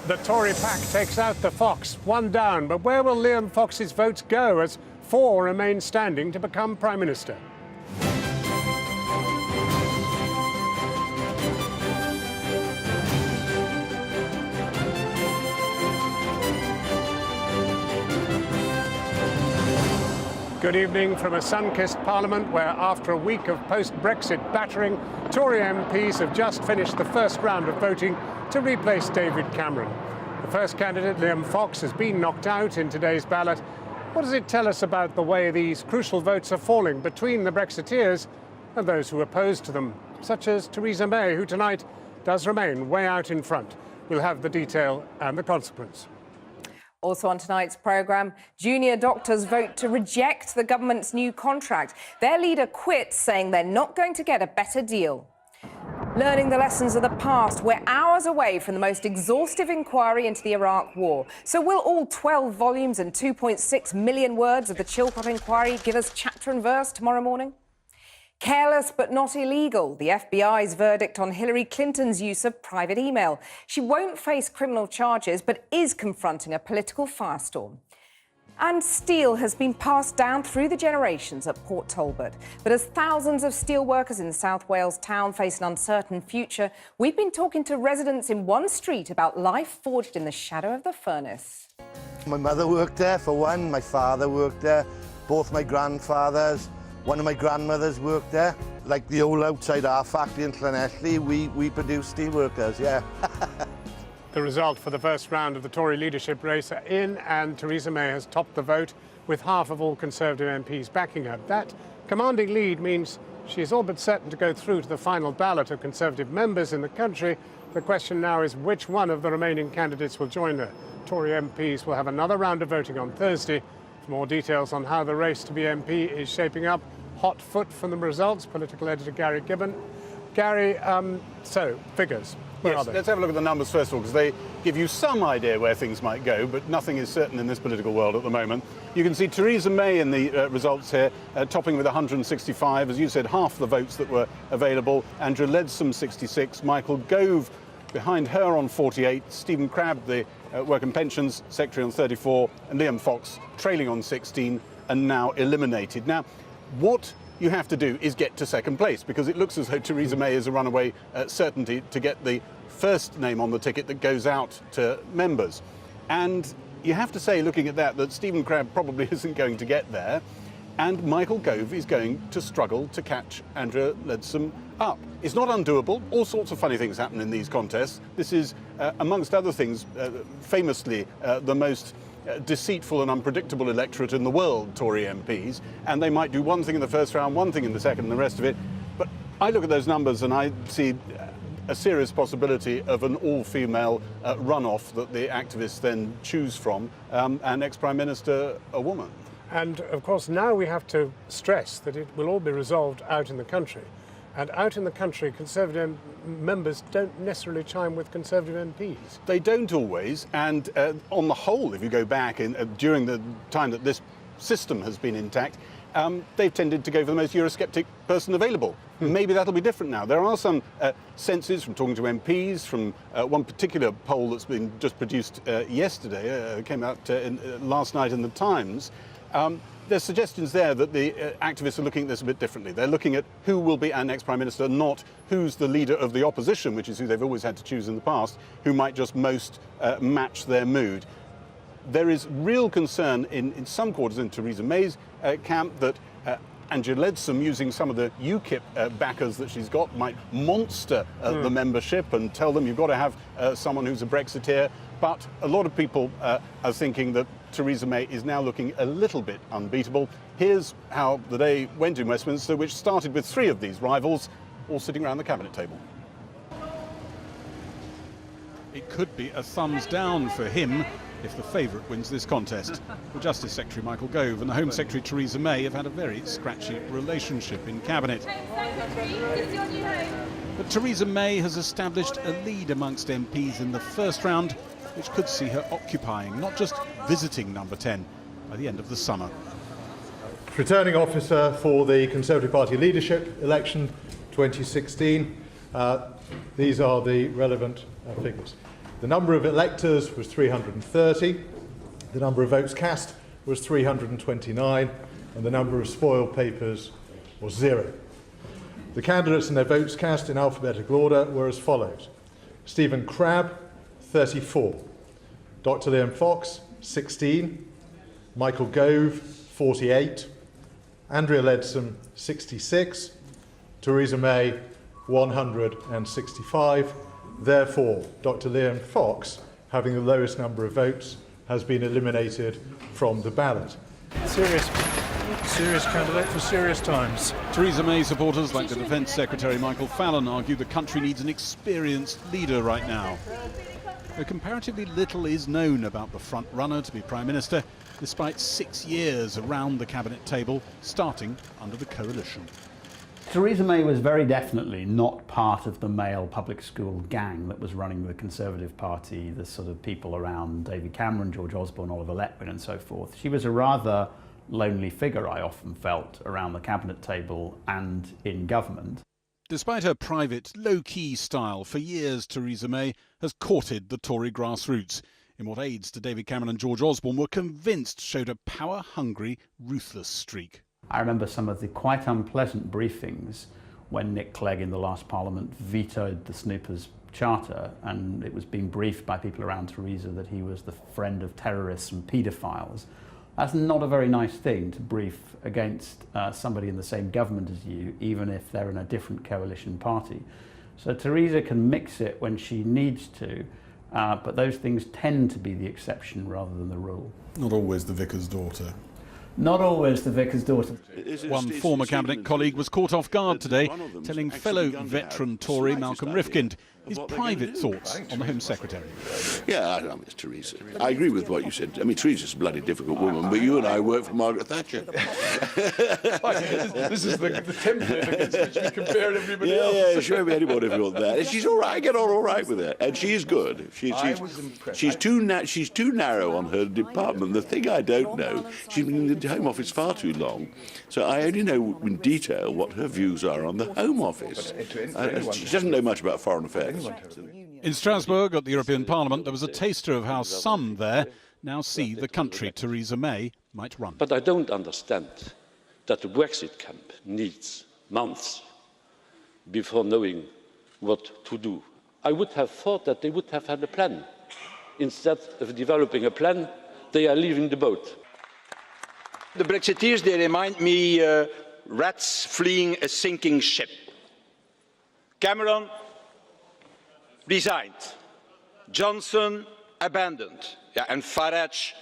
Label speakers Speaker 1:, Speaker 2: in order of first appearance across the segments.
Speaker 1: The Tory pack takes out the Fox, one down. But where will Liam Fox's votes go as 4 remain standing to become Prime Minister? Good evening from a sun-kissed Parliament where, after a week of post-Brexit battering, Tory MPs have just finished the first round of voting to replace David Cameron. The first candidate, Liam Fox, has been knocked out in today's ballot. What does it tell us about the way these crucial votes are falling between the Brexiteers and those who oppose to them, such as Theresa May, who tonight does remain way out in front? We'll have the detail and the consequence.
Speaker 2: Also on tonight's programme, junior doctors vote to reject the government's new contract. Their leader quits, saying they're not going to get a better deal. Learning the lessons of the past, we're hours away from the most exhaustive inquiry into the Iraq war. So will all 12 volumes and 2.6 million words of the Chilcot inquiry give us chapter and verse tomorrow morning? Careless but not illegal, the FBI's verdict on Hillary Clinton's use of private email. She won't face criminal charges, but is confronting a political firestorm. And steel has been passed down through the generations at Port Talbot. But as thousands of steel workers in South Wales town face an uncertain future, we've been talking to residents in one street about life forged in the shadow of the furnace.
Speaker 3: My mother worked there, for one. My father worked there. Both my grandfathers. One of my grandmothers worked there. Like the old outside our factory in Llanelli, we produce steel workers, yeah.
Speaker 1: The result for the first round of the Tory leadership race are in, and Theresa May has topped the vote with half of all Conservative MPs backing her. That commanding lead means she is all but certain to go through to the final ballot of Conservative members in the country. The question now is which one of the remaining candidates will join her. Tory MPs will have another round of voting on Thursday. For more details on how the race to be MP is shaping up, hot foot from the results, political editor Gary Gibbon. Gary, so figures. Where are they?
Speaker 4: Let's have a look at the numbers first of all, because they give you some idea where things might go, but nothing is certain in this political world at the moment. You can see Theresa May in the results here, topping with 165. As you said, half the votes that were available. Andrew Leadsom, 66. Michael Gove behind her on 48. Stephen Crabb, the Work and Pensions Secretary, on 34. And Liam Fox trailing on 16 and now eliminated. Now, what you have to do is get to second place, because it looks as though Theresa May is a runaway certainty to get the first name on the ticket that goes out to members. And you have to say, looking at that Stephen Crabb probably isn't going to get there, and Michael Gove is going to struggle to catch Andrew Leadsom up. It's not undoable. All sorts of funny things happen in these contests. This is, amongst other things, famously the most deceitful and unpredictable electorate in the world, Tory MPs, and they might do one thing in the first round, one thing in the second, and the rest of it. But I look at those numbers and I see a serious possibility of an all-female runoff that the activists then choose from, and ex-Prime Minister a woman.
Speaker 1: And, of course, now we have to stress that it will all be resolved out in the country. And out in the country, Conservative members don't necessarily chime with Conservative MPs.
Speaker 4: They don't always, and on the whole, if you go back during the time that this system has been intact, they've tended to go for the most Eurosceptic person available. Maybe that'll be different now. There are some senses from talking to MPs, from one particular poll that's been just produced yesterday, came out last night in the Times. There's suggestions there that the activists are looking at this a bit differently. They're looking at who will be our next Prime Minister, not who's the leader of the opposition, which is who they've always had to choose in the past, who might just most match their mood. There is real concern in some quarters in Theresa May's camp that Andrew Leadsom, using some of the UKIP backers that she's got, might monster the membership and tell them you've got to have someone who's a Brexiteer. But a lot of people are thinking that Theresa May is now looking a little bit unbeatable. Here's how the day went in Westminster, which started with 3 of these rivals all sitting around the cabinet table.
Speaker 5: It could be a thumbs down for him if the favourite wins this contest. The Justice Secretary Michael Gove and the Home Secretary Theresa May have had a very scratchy relationship in Cabinet. But Theresa May has established a lead amongst MPs in the first round, which could see her occupying, not just visiting number 10, by the end of the summer.
Speaker 6: Returning officer for the Conservative Party leadership election 2016. These are the relevant figures. The number of electors was 330, the number of votes cast was 329, and the number of spoiled papers was 0. The candidates and their votes cast in alphabetical order were as follows: Stephen Crabb, 34, Dr. Liam Fox, 16, Michael Gove, 48, Andrea Leadsom, 66, Theresa May, 165. Therefore, Dr. Liam Fox, having the lowest number of votes, has been eliminated from the ballot.
Speaker 7: Serious candidate for serious times.
Speaker 5: Theresa May supporters, like the Defence Secretary Michael Fallon, argue the country needs an experienced leader right now. Though comparatively little is known about the front-runner to be Prime Minister, despite 6 years around the cabinet table, starting under the coalition.
Speaker 8: Theresa May was very definitely not part of the male public school gang that was running the Conservative Party, the sort of people around David Cameron, George Osborne, Oliver Letwin and so forth. She was a rather lonely figure, I often felt, around the cabinet table and in government.
Speaker 5: Despite her private, low-key style, for years Theresa May has courted the Tory grassroots in what aides to David Cameron and George Osborne were convinced showed a power-hungry, ruthless streak.
Speaker 8: I remember some of the quite unpleasant briefings when Nick Clegg in the last Parliament vetoed the Snoopers Charter, and it was being briefed by people around Theresa that he was the friend of terrorists and paedophiles. That's not a very nice thing to brief against somebody in the same government as you, even if they're in a different coalition party. So Theresa can mix it when she needs to, but those things tend to be the exception rather than the rule.
Speaker 5: Not always the vicar's daughter.
Speaker 8: Not always the vicar's daughter.
Speaker 5: One former cabinet colleague was caught off guard today, telling fellow veteran Tory Malcolm Rifkind his private thoughts on the Home Secretary.
Speaker 9: Yeah, I know, Miss Theresa. I agree with what you said. I mean, Theresa's a bloody difficult woman, but you and I work for Margaret Thatcher.
Speaker 7: This is the template against which we compare everybody else.
Speaker 9: Yeah, she won't be any more difficult than that. And she's all right. I get on all right with her, and she is good. She's too narrow on her department. The thing I don't know, she's been in the Home Office far too long, so I only know in detail what her views are on the Home Office. She doesn't know much about foreign affairs.
Speaker 5: In Strasbourg at the European Parliament, there was a taster of how some there now see the country Theresa May might run.
Speaker 10: But I don't understand that the Brexit camp needs months before knowing what to do. I would have thought that they would have had a plan. Instead of developing a plan, they are leaving the boat.
Speaker 11: The Brexiteers, they remind me rats fleeing a sinking ship. Cameron resigned. Johnson abandoned. And Farage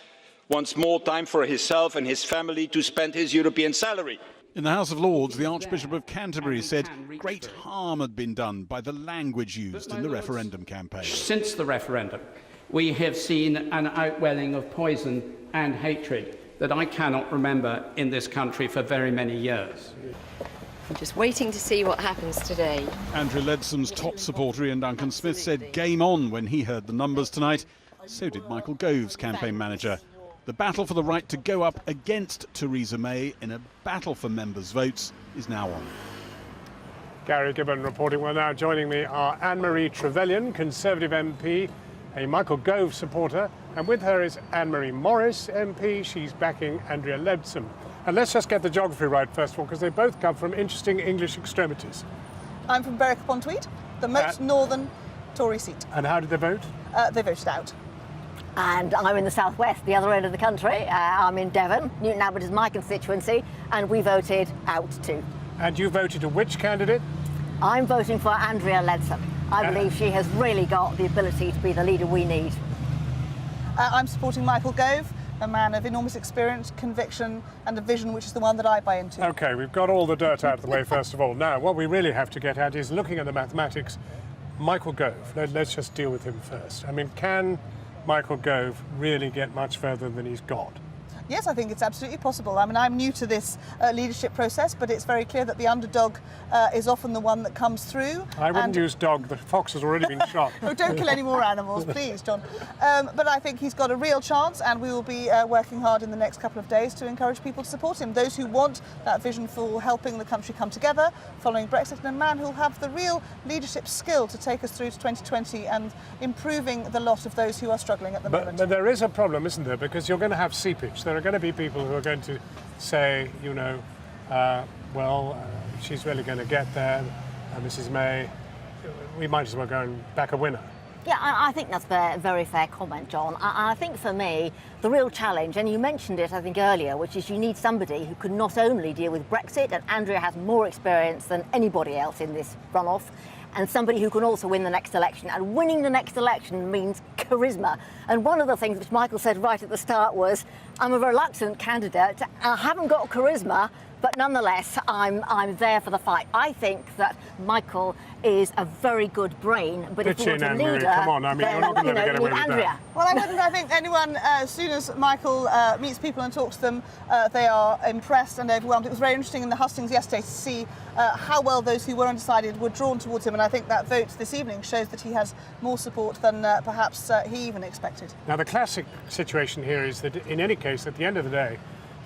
Speaker 11: wants more time for himself and his family to spend his European salary.
Speaker 5: In the House of Lords, the Archbishop of Canterbury said great harm had been done by the language used in the referendum campaign.
Speaker 12: Since the referendum, we have seen an outwelling of poison and hatred that I cannot remember in this country for very many years.
Speaker 13: I'm just waiting to see what happens today.
Speaker 5: Andrea Leadsom's top supporter Ian Duncan Smith said game on when he heard the numbers tonight. So did Michael Gove's campaign manager. The battle for the right to go up against Theresa May in a battle for members' votes is now on.
Speaker 1: Gary Gibbon reporting. Well, now joining me are Anne-Marie Trevelyan, Conservative MP, a Michael Gove supporter, and with her is Anne-Marie Morris, MP. She's backing Andrea Leadsom. And let's just get the geography right first of all, because they both come from interesting English extremities.
Speaker 14: I'm from Berwick-upon-Tweed, the most northern Tory seat.
Speaker 1: And how did they vote?
Speaker 14: They voted out.
Speaker 15: And I'm in the southwest, the other end of the country. I'm in Devon. Newton Abbot is my constituency, and we voted out too.
Speaker 1: And you voted to which candidate?
Speaker 15: I'm voting for Andrea Leadsom. I believe she has really got the ability to be the leader we need.
Speaker 14: I'm supporting Michael Gove, a man of enormous experience, conviction and a vision, which is the one that I buy into.
Speaker 1: OK, we've got all the dirt out of the way first of all. Now, what we really have to get at is looking at the mathematics. Michael Gove, let's just deal with him first. I mean, can Michael Gove really get much further than he's got?
Speaker 14: Yes, I think it's absolutely possible. I mean, I'm new to this leadership process, but it's very clear that the underdog is often the one that comes through.
Speaker 1: I wouldn't use dog. The fox has already been shot.
Speaker 14: Oh, don't kill any more animals, please, John. But I think he's got a real chance, and we will be working hard in the next couple of days to encourage people to support him. Those who want that vision for helping the country come together following Brexit, and a man who'll have the real leadership skill to take us through to 2020 and improving the lot of those who are struggling at the moment.
Speaker 1: But there is a problem, isn't there? Because you're going to have seepage. There are going to be people who are going to say, you know, she's really going to get there, Mrs May. We might as well go and back a winner.
Speaker 15: Yeah, I think that's a very fair comment, John. I think for me, the real challenge, and you mentioned it, I think, earlier, which is you need somebody who can not only deal with Brexit, and Andrea has more experience than anybody else in this runoff, and somebody who can also win the next election. And winning the next election means charisma. And one of the things which Michael said right at the start was, I'm a reluctant candidate, I haven't got charisma, but nonetheless, I'm there for the fight. I think that Michael is a very good brain, but if you want a leader,
Speaker 1: come on, I mean, you're not going to get away with that.
Speaker 14: Well, I wouldn't. I think anyone, as soon as Michael meets people and talks to them, they are impressed and overwhelmed. It was very interesting in the hustings yesterday to see how well those who were undecided were drawn towards him, and I think that vote this evening shows that he has more support than perhaps he even expected.
Speaker 1: Now, the classic situation here is that in any case, at the end of the day,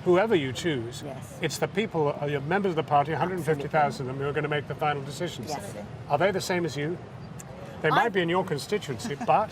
Speaker 1: whoever you choose, it's the people, your members of the party, 150,000 of them, who are going to make the final decisions.
Speaker 15: Yes.
Speaker 1: Are they the same as you? They might be in your constituency, but...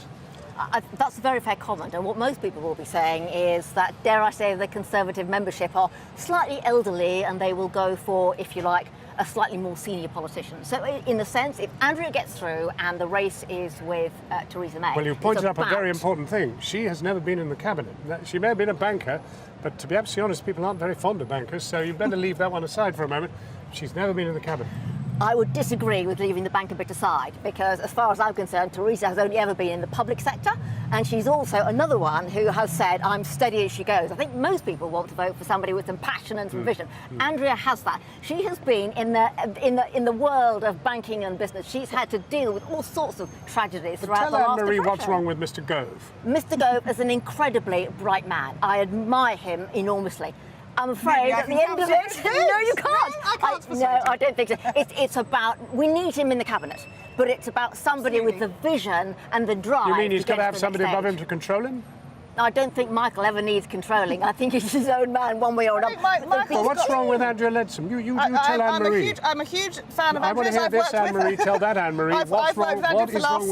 Speaker 15: That's a very fair comment, and what most people will be saying is that, dare I say, the Conservative membership are slightly elderly and they will go for, if you like, a slightly more senior politician. So in a sense, if Andrea gets through and the race is with Theresa May...
Speaker 1: Well, you pointed up a very important thing. She has never been in the cabinet. She may have been a banker, but to be absolutely honest, people aren't very fond of bankers, so you better leave that one aside for a moment. She's never been in the cabinet.
Speaker 15: I would disagree with leaving the banker bit aside, because as far as I'm concerned, Theresa has only ever been in the public sector, and she's also another one who has said, I'm steady as she goes. I think most people want to vote for somebody with some passion and some vision. Andrea has that. She has been in the world of banking and business. She's had to deal with all sorts of tragedies throughout the last
Speaker 1: Tell Anne-Marie
Speaker 15: depression.
Speaker 1: what's wrong with Mr Gove.
Speaker 15: Mr Gove is an incredibly bright man. I admire him enormously. I'm afraid at the end of it, no, you can't. No, I don't think so. It's about, we need him in the cabinet, but it's about somebody with the vision and the drive.
Speaker 1: You mean he's got to have somebody above him
Speaker 15: to
Speaker 1: control him?
Speaker 15: I don't think Michael ever needs controlling. I think he's his own man one way or another.
Speaker 1: Well, what's wrong with Andrea Leadsom? You tell Anne-Marie.
Speaker 14: I'm a huge fan of Andrea's.
Speaker 1: I want to hear this, Anne-Marie. Tell that, Anne-Marie. What's wrong with Andrea Leadsom? What's wrong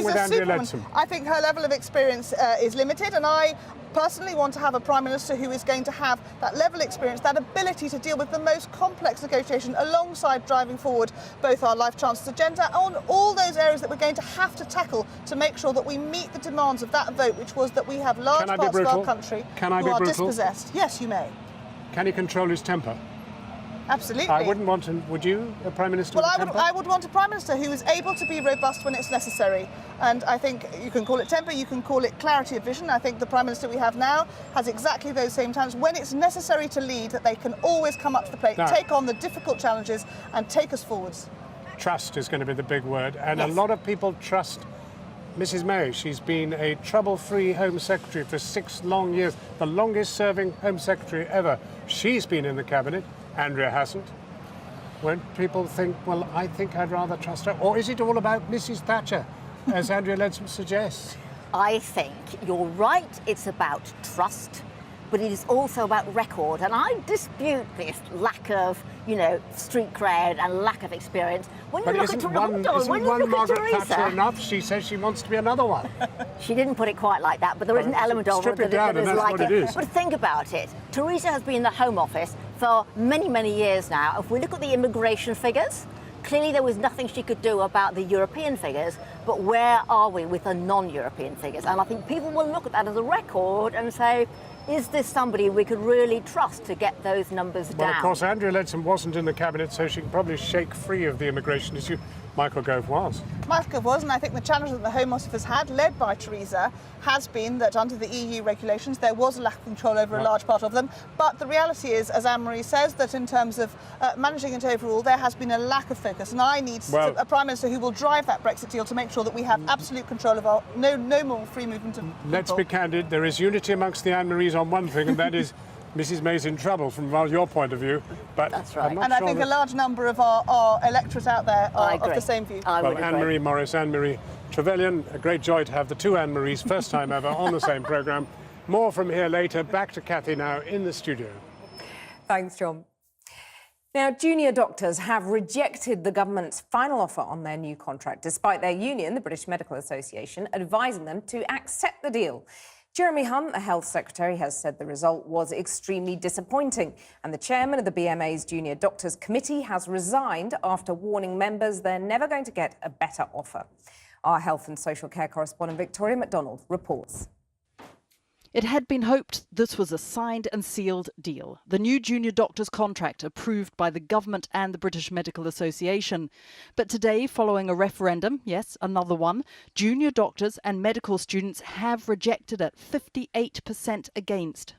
Speaker 1: with Andrea Leadsom?
Speaker 14: I think her level of experience is limited, and I personally want to have a Prime Minister who is going to have that level of experience, that ability to deal with the most complex negotiation alongside driving forward both our life chances agenda on all those areas that we're going to have to tackle to make sure that we meet the demands of that vote, which was that we have large parts of our country who are dispossessed. Yes, you may.
Speaker 1: Can he control his temper?
Speaker 14: Absolutely.
Speaker 1: I wouldn't want him. Would you, a Prime Minister?
Speaker 14: Well, I would want a Prime Minister who is able to be robust when it's necessary. And I think you can call it temper, you can call it clarity of vision. I think the Prime Minister we have now has exactly those same times. When it's necessary to lead, that they can always come up to the plate, take on the difficult challenges and take us forwards.
Speaker 1: Trust is going to be the big word. And a lot of people trust Mrs May. She's been a trouble-free Home Secretary for 6 long years, the longest-serving Home Secretary ever. She's been in the Cabinet. Andrea hasn't. Won't people think, well, I think I'd rather trust her? Or is it all about Mrs Thatcher, as Andrea Leadsom suggests?
Speaker 15: I think you're right, it's about trust, but it is also about record. And I dispute this lack of, street cred and lack of experience. When you look at
Speaker 1: Margaret Thatcher enough? She says she wants to be another one.
Speaker 15: She didn't put it quite like that, but there is an element of it that is like it. But think about it. Theresa has been in the Home Office for many, many years now. If we look at the immigration figures, clearly there was nothing she could do about the European figures, but where are we with the non-European figures? And I think people will look at that as a record and say, is this somebody we could really trust to get those numbers down?
Speaker 1: Well, of course, Andrea Leadsom wasn't in the Cabinet, so she can probably shake free of the immigration issue. Michael Gove was.
Speaker 14: Michael Gove was, and I think the challenge that the Home Office has had, led by Theresa, has been that under the EU regulations there was a lack of control over a large part of them. But the reality is, as Anne-Marie says, that in terms of managing it overall, there has been a lack of focus. And I need a Prime Minister who will drive that Brexit deal to make sure that we have absolute control of our no more free movement of people.
Speaker 1: Let's be candid, there is unity amongst the Anne-Maries on one thing, and that is Mrs May's in trouble from your point of view. But
Speaker 15: that's right.
Speaker 14: And I think a large number of our electorate out there are of the same view.
Speaker 1: Well, Anne-Marie Morris, Anne-Marie Trevelyan, a great joy to have the two Anne-Maries, first time ever on the same programme. More from here later. Back to Kathy now in the studio.
Speaker 2: Thanks, John. Now, junior doctors have rejected the government's final offer on their new contract, despite their union, the British Medical Association, advising them to accept the deal. Jeremy Hunt, the Health Secretary, has said the result was extremely disappointing, and the chairman of the BMA's Junior Doctors Committee has resigned after warning members they're never going to get a better offer. Our health and social care correspondent Victoria MacDonald reports.
Speaker 16: It had been hoped this was a signed and sealed deal, the new junior doctors contract approved by the government and the British Medical Association. But today, following a referendum, yes, another one, junior doctors and medical students have rejected it, 58% against.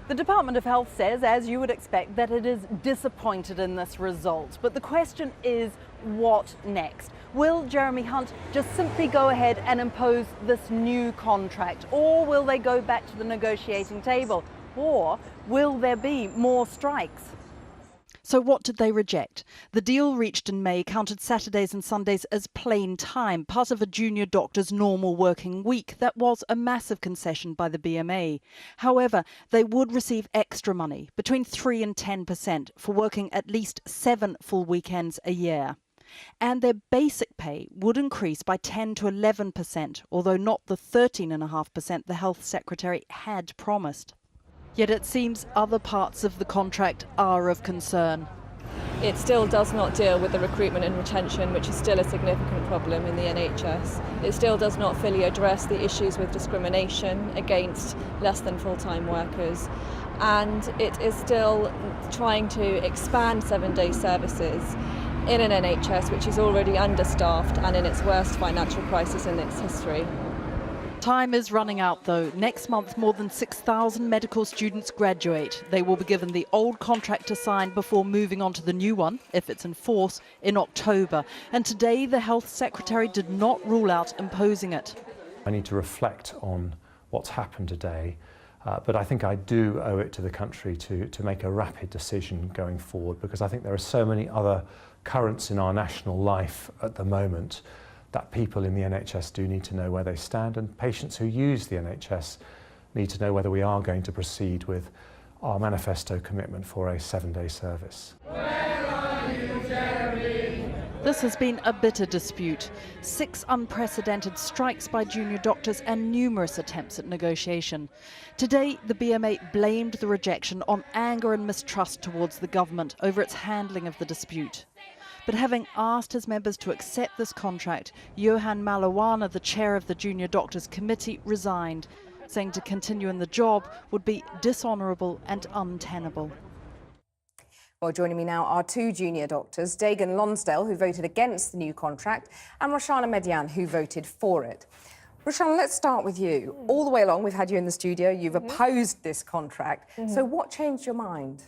Speaker 16: The Department of Health says, as you would expect, that it is disappointed in this result. But the question is, what next? Will Jeremy Hunt just simply go ahead and impose this new contract? Or will they go back to the negotiating table? Or will there be more strikes? So what did they reject? The deal reached in May counted Saturdays and Sundays as plain time, part of a junior doctor's normal working week. That was a massive concession by the BMA. However, they would receive extra money, between 3 and 10%, for working at least 7 full weekends a year. And their basic pay would increase by 10 to 11%, although not the 13.5% the Health Secretary had promised. Yet it seems other parts of the contract are of concern.
Speaker 17: It still does not deal with the recruitment and retention, which is still a significant problem in the NHS. It still does not fully address the issues with discrimination against less than full-time workers. And it is still trying to expand 7-day services in an NHS which is already understaffed and in its worst financial crisis in its history.
Speaker 16: Time is running out though. Next month, more than 6,000 medical students graduate. They will be given the old contract to sign before moving on to the new one, if it's in force, in October. And today, the Health Secretary did not rule out imposing it.
Speaker 18: I need to reflect on what's happened today, but I think I do owe it to the country to make a rapid decision going forward, because I think there are so many other currents in our national life at the moment that people in the NHS do need to know where they stand, and patients who use the NHS need to know whether we are going to proceed with our manifesto commitment for a 7-day service.
Speaker 16: Where are you, Jeremy? This has been a bitter dispute. 6 unprecedented strikes by junior doctors and numerous attempts at negotiation. Today, the BMA blamed the rejection on anger and mistrust towards the government over its handling of the dispute. But having asked his members to accept this contract, Johan Malawana, the chair of the Junior Doctors Committee, resigned, saying to continue in the job would be dishonourable and untenable.
Speaker 2: Well, joining me now are 2 junior doctors, Dagan Lonsdale, who voted against the new contract, and Roshana Median, who voted for it. Roshana, let's start with you. All the way along, we've had you in the studio, you've opposed this contract. So what changed your mind?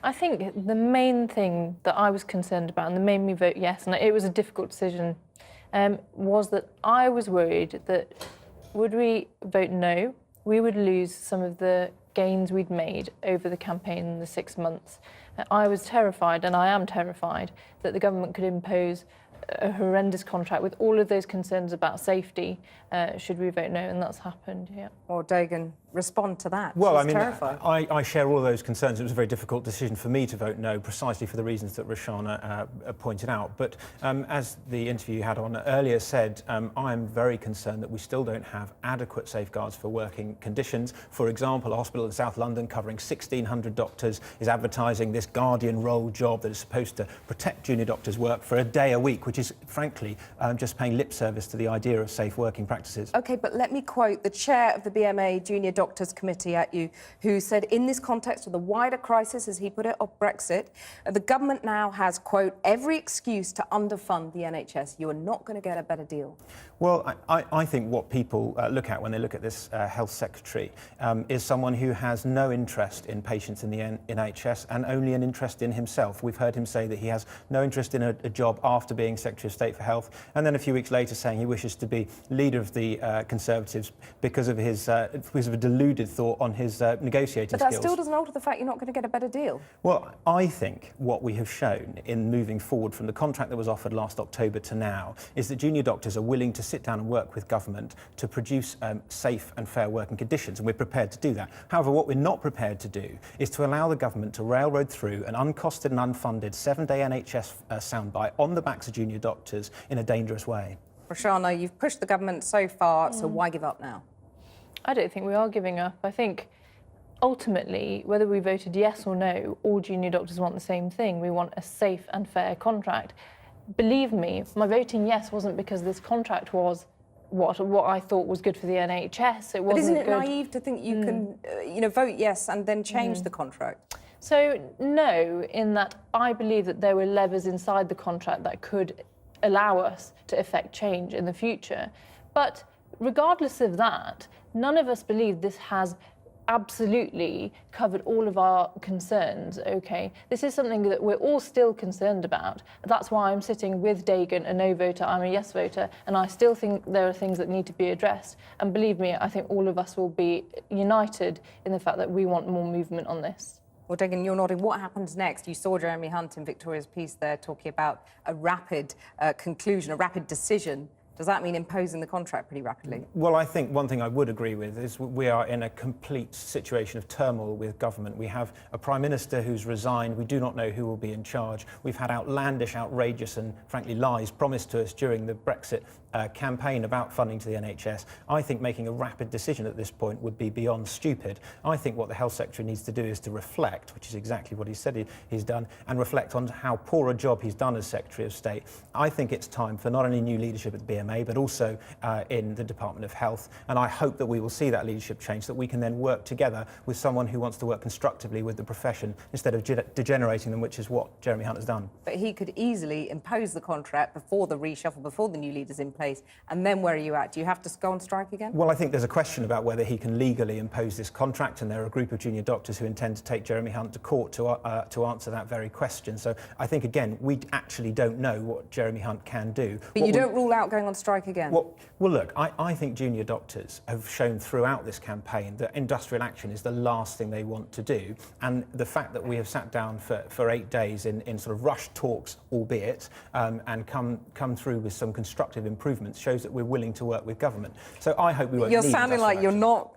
Speaker 17: I think the main thing that I was concerned about and that made me vote yes, and it was a difficult decision, was that I was worried that would we vote no, we would lose some of the gains we'd made over the campaign in the 6 months. I was terrified, and I am terrified, that the government could impose a horrendous contract with all of those concerns about safety should we vote no, and that's happened, yeah.
Speaker 2: Or Dagan, respond to that.
Speaker 19: Well,
Speaker 2: She's terrified.
Speaker 19: I share all of those concerns. It was a very difficult decision for me to vote no, precisely for the reasons that Roshana pointed out. But as the interview you had on earlier said, I am very concerned that we still don't have adequate safeguards for working conditions. For example, a hospital in South London covering 1,600 doctors is advertising this guardian role job that is supposed to protect junior doctors' work for a day a week, which which is, frankly, just paying lip service to the idea of safe working practices.
Speaker 2: OK, but let me quote the chair of the BMA Junior Doctors Committee at you, who said, in this context of the wider crisis, as he put it, of Brexit, the government now has, quote, every excuse to underfund the NHS. You are not going to get a better deal.
Speaker 19: Well, I think what people look at when they look at this health secretary is someone who has no interest in patients in the NHS and only an interest in himself. We've heard him say that he has no interest in a job after being Secretary of State for Health, and then a few weeks later saying he wishes to be leader of the Conservatives because of a deluded thought on his negotiating skills.
Speaker 2: But that still doesn't alter the fact you're not going to get a better deal.
Speaker 19: Well, I think what we have shown in moving forward from the contract that was offered last October to now is that junior doctors are willing to sit down and work with government to produce safe and fair working conditions, and we're prepared to do that. However, what we're not prepared to do is to allow the government to railroad through an uncosted and unfunded 7-day NHS soundbite on the backs of junior doctors in a dangerous way.
Speaker 2: Roshana, you've pushed the government so far, so why give up now?
Speaker 17: I don't think we are giving up. I think ultimately, whether we voted yes or no, all junior doctors want the same thing. We want a safe and fair contract. Believe me, my voting yes wasn't because this contract was what I thought was good for the NHS. It wasn't.
Speaker 2: But isn't it
Speaker 17: good.
Speaker 2: naive to think you can, vote yes and then change the contract?
Speaker 17: So no, in that I believe that there were levers inside the contract that could allow us to effect change in the future. But regardless of that, none of us believe this has absolutely covered all of our concerns, OK? This is something that we're all still concerned about. That's why I'm sitting with Dagan, a no voter, I'm a yes voter, and I still think there are things that need to be addressed. And believe me, I think all of us will be united in the fact that we want more movement on this.
Speaker 2: Well, Dagan, you're nodding. What happens next? You saw Jeremy Hunt in Victoria's piece there talking about a rapid conclusion, a rapid decision. Does that mean imposing the contract pretty rapidly?
Speaker 19: Well, I think one thing I would agree with is we are in a complete situation of turmoil with government. We have a Prime Minister who's resigned. We do not know who will be in charge. We've had outlandish, outrageous and, frankly, lies promised to us during the Brexit campaign about funding to the NHS. I think making a rapid decision at this point would be beyond stupid. I think what the Health Secretary needs to do is to reflect, which is exactly what he said he's done, and reflect on how poor a job he's done as Secretary of State. I think it's time for not only new leadership at the BMA, but also in the Department of Health. And I hope that we will see that leadership change, that we can then work together with someone who wants to work constructively with the profession instead of degenerating them, which is what Jeremy Hunt has done.
Speaker 2: But he could easily impose the contract before the reshuffle, before the new leader's in place. And then where are you at? Do you have to go on strike again?
Speaker 19: Well, I think there's a question about whether he can legally impose this contract, and there are a group of junior doctors who intend to take Jeremy Hunt to court to answer that very question. So I think, again, we actually don't know what Jeremy Hunt can do.
Speaker 2: But you don't rule out going on strike again?
Speaker 19: Well, look, I think junior doctors have shown throughout this campaign that industrial action is the last thing they want to do. And the fact that we have sat down for 8 days in sort of rushed talks, albeit, and come through with some constructive improvements shows that we're willing to work with government. So I hope we won't need
Speaker 2: You're sounding like you're
Speaker 19: action.
Speaker 2: not,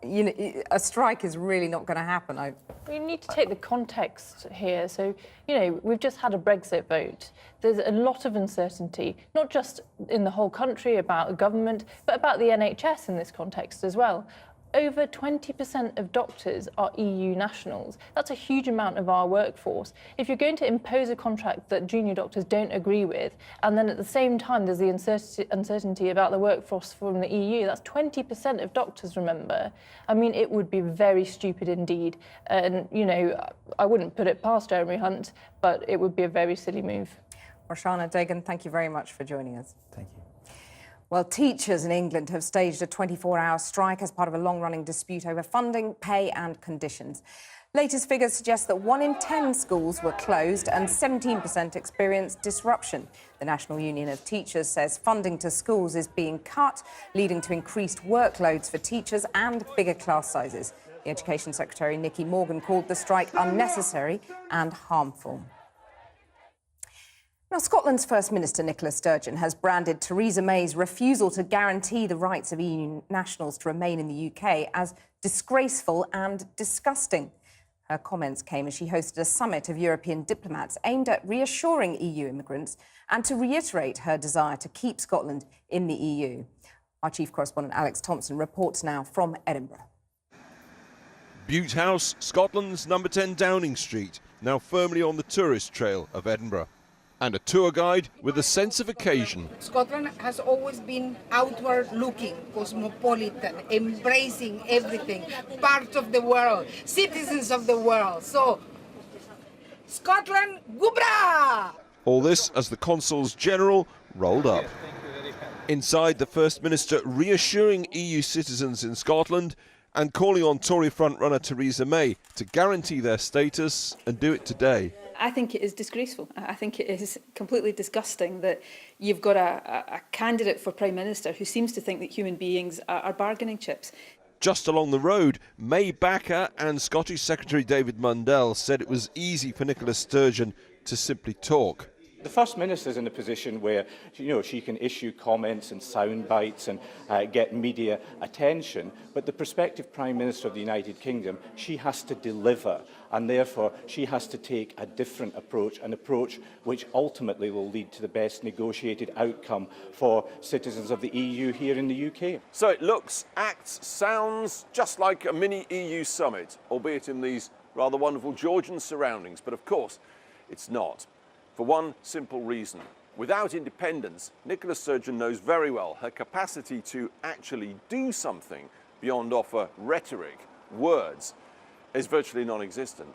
Speaker 2: a strike is really not going to happen.
Speaker 17: We need to take the context here. So, we've just had a Brexit vote. There's a lot of uncertainty, not just in the whole country about the government, but about the NHS in this context as well. Over 20% of doctors are EU nationals. That's a huge amount of our workforce. If you're going to impose a contract that junior doctors don't agree with, and then at the same time there's the uncertainty about the workforce from the EU, that's 20% of doctors, remember. I mean, it would be very stupid indeed. And, I wouldn't put it past Jeremy Hunt, but it would be a very silly move.
Speaker 2: Roshana, Dagan, thank you very much for joining us.
Speaker 19: Thank you.
Speaker 2: Well, teachers in England have staged a 24-hour strike as part of a long-running dispute over funding, pay and conditions. Latest figures suggest that 1 in 10 schools were closed and 17% experienced disruption. The National Union of Teachers says funding to schools is being cut, leading to increased workloads for teachers and bigger class sizes. The Education Secretary, Nicky Morgan, called the strike unnecessary and harmful. Now, Scotland's First Minister, Nicola Sturgeon, has branded Theresa May's refusal to guarantee the rights of EU nationals to remain in the UK as disgraceful and disgusting. Her comments came as she hosted a summit of European diplomats aimed at reassuring EU immigrants and to reiterate her desire to keep Scotland in the EU. Our chief correspondent, Alex Thompson, reports now from Edinburgh.
Speaker 20: Bute House, Scotland's number 10 Downing Street, now firmly on the tourist trail of Edinburgh.
Speaker 21: and a tour guide with a sense of occasion.
Speaker 22: Scotland has always been outward-looking, cosmopolitan, embracing everything, part of the world, citizens of the world. So, Scotland, Gubra!
Speaker 21: All this as the Consuls General rolled up. Inside, the First Minister reassuring EU citizens in Scotland and calling on Tory frontrunner Theresa May to guarantee their status and do it today.
Speaker 23: I think it is disgraceful. I think it is completely disgusting that you've got a candidate for Prime Minister who seems to think that human beings are bargaining chips.
Speaker 21: Just along the road, May backer and Scottish Secretary David Mundell said it was easy for Nicola Sturgeon to simply talk.
Speaker 24: The First Minister's in a position where, she can issue comments and sound bites and get media attention, but the prospective Prime Minister of the United Kingdom, she has to deliver, and therefore she has to take a different approach, an approach which ultimately will lead to the best negotiated outcome for citizens of the EU here in the UK.
Speaker 25: So it looks, acts, sounds just like a mini EU summit, albeit in these rather wonderful Georgian surroundings, but of course it's not. For one simple reason. Without independence, Nicola Sturgeon knows very well her capacity to actually do something beyond offer rhetoric, words, is virtually non-existent.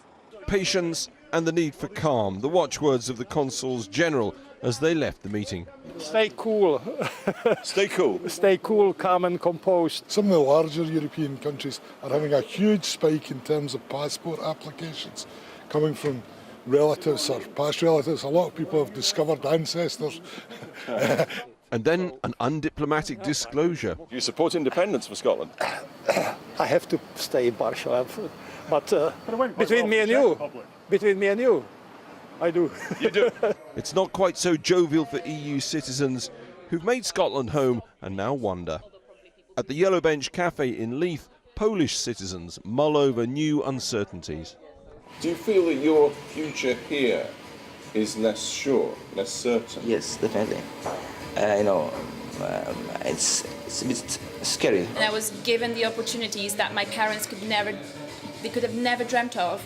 Speaker 21: Patience and the need for calm, the watchwords of the Consuls General as they left the meeting.
Speaker 26: Stay cool.
Speaker 25: Stay cool.
Speaker 26: Stay cool, calm and composed.
Speaker 27: Some of the larger European countries are having a huge spike in terms of passport applications coming from relatives or past relatives. A lot of people have discovered ancestors.
Speaker 21: And then an undiplomatic disclosure.
Speaker 25: Do you support independence for Scotland?
Speaker 26: I have to stay impartial, but between me and you, I do.
Speaker 25: You do?
Speaker 21: It's not quite so jovial for EU citizens who've made Scotland home and now wonder. At the Yellow Bench Cafe in Leith, Polish citizens mull over new uncertainties.
Speaker 28: Do you feel that your future here is less sure, less certain?
Speaker 29: Yes, definitely. It's a bit scary.
Speaker 30: And I was given the opportunities that my parents could have never dreamt of,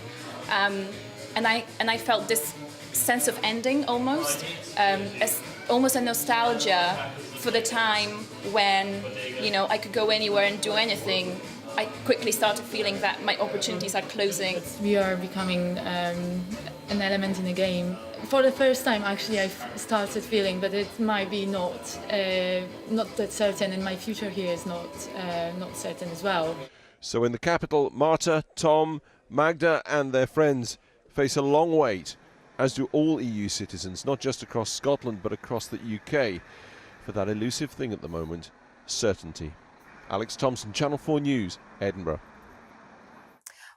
Speaker 30: and I felt this sense of ending almost, as almost a nostalgia for the time when I could go anywhere and do anything. I quickly started feeling that my opportunities are closing.
Speaker 17: We are becoming an element in the game. For the first time, actually, I've started feeling that it might be not that certain, and my future here is not certain as well.
Speaker 21: So in the capital, Marta, Tom, Magda and their friends face a long wait, as do all EU citizens, not just across Scotland but across the UK, for that elusive thing at the moment, certainty. Alex Thompson, Channel 4 News, Edinburgh.